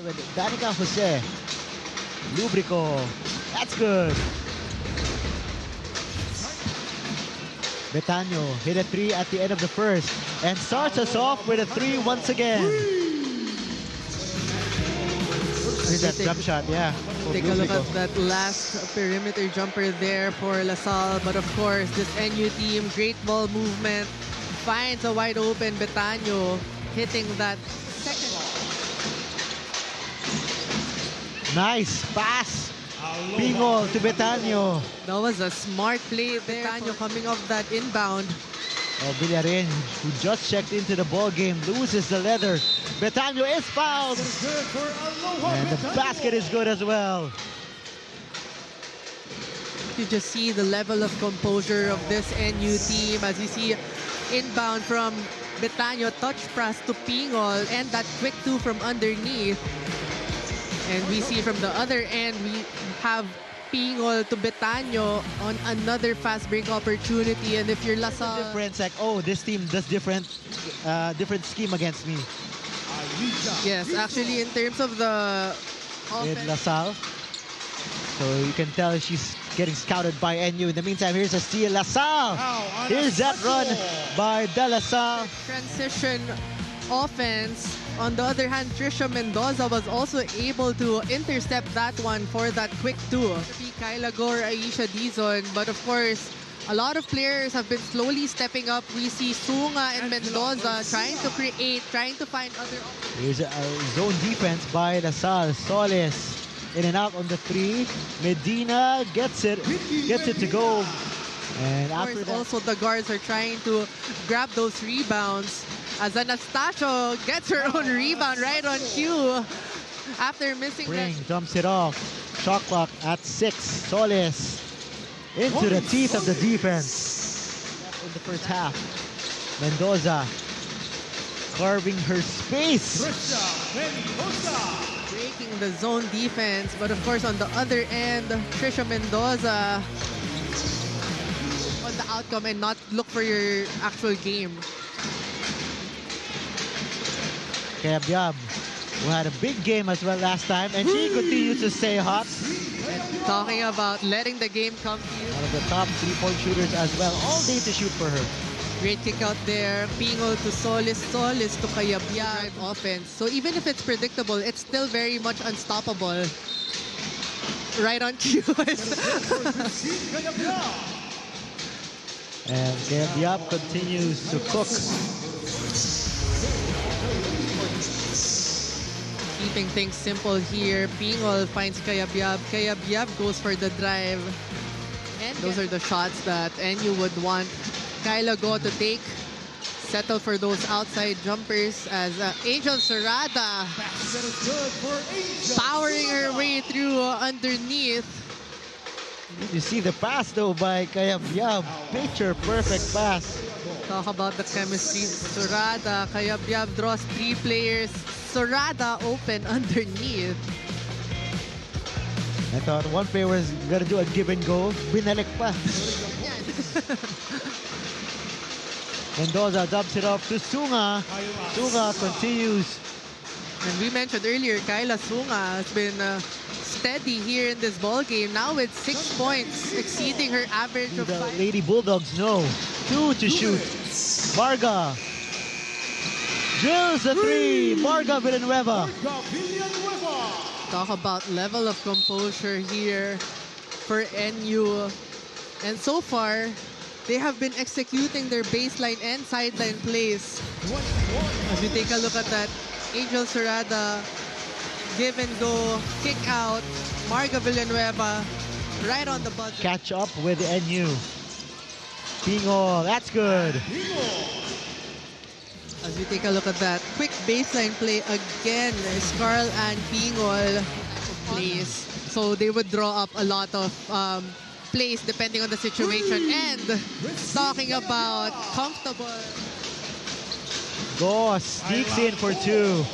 With Danica Jose. Lubrico. That's good. Betano hit a 3 at the end of the first and starts us off with a 3 once again. That jump shot, yeah. Take a look at that last perimeter jumper there for LaSalle. But of course, this NU team, great ball movement, finds a wide open Betano, hitting that second. Nice pass. Pingol to Betano. That was a smart play there. Betano coming off that inbound. Oh, Villarin, who just checked into the ball game, loses the leather. Betano is fouled. And the basket is good as well. You just see the level of composure of this NU team as you see inbound from Betano, touch pass to Pingol, and that quick two from underneath. And we see from the other end, we have Pingol to Betano on another fast break opportunity. And if you're LaSalle, Difference, like, oh, this team does different scheme against me. yes, actually in terms of the With offense, LaSalle. So you can tell she's getting scouted by NU. In the meantime, here's a steal. LaSalle. Here's that run by De La Salle. transition offense. On the other hand, Trisha Mendoza was also able to intercept that one for that quick two. Kyla Gore, Aisha Dizon, but of course, a lot of players have been slowly stepping up. We see Sunga and Mendoza trying to create, trying to find other options. Here's a zone defense by LaSalle. Solis in and out on the 3. Medina gets it to go. And Of after course, that, also the guards are trying to grab those rebounds as Anastasio gets her own rebound right on cue after missing Spring that. dumps it off. Shot clock at 6. Solis into the teeth of the defense in the first half. Mendoza carving her space. Breaking the zone defense, but of course on the other end, Trisha Mendoza on the outcome and not look for your actual game. Kaya Biab, who had a big game as well last time, and she continues to stay hot. And talking about letting the game come to you. One of the top 3-point shooters as well, all day to shoot for her. Great kick out there. Pingol to Solis, Solis to Kayabyab offense. So even if it's predictable, it's still very much unstoppable. Right on cue. And Kaya Biab continues to cook. Keeping things simple here. Pingol finds Kayabyab. Kayabyab goes for the drive. And those are the shots that NU would want Kyla Go to take. Settle for those outside jumpers as Angel Serrada powering her way through underneath. You see the pass though by Kaya Biab. Picture perfect pass. Talk about the chemistry. Serrada, Kayabyab draws 3 players. Serrada open underneath. I thought one player was gonna do a give and go. Binalik pa. Mendoza dumps it off to Sunga. Sunga continues. And we mentioned earlier, Kyla Sunga has been steady here in this ball game. Now with 6 points, exceeding her average of The 5. Lady Bulldogs know. 2 to shoot. Varga drills the 3. Varga Villanueva. Talk about level of composure here for NU. And so far, they have been executing their baseline and sideline plays. As we take a look at that, Angel Serrada, give and go, kick out, Marga Villanueva, right on the buzzer. Catch up with NU. Pingol, that's good. As we take a look at that, quick baseline play again is Carl and Pingol plays. So they would draw up a lot of plays depending on the situation. And talking about comfortable. Goss sneaks in for 2.